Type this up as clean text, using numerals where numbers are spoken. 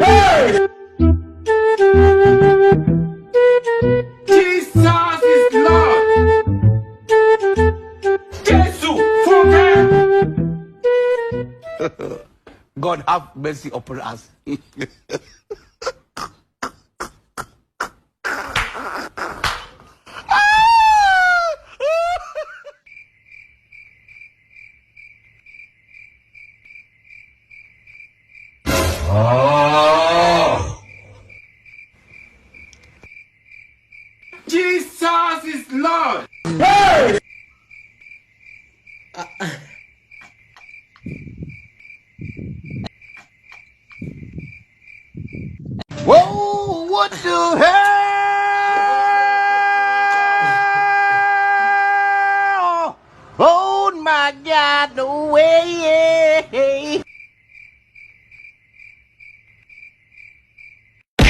Hey! Jesus is Lord. Jesus, forget. God have mercy upon us. Jesus is Lord. Hey! Whoa, what the hell? Oh my God, no way.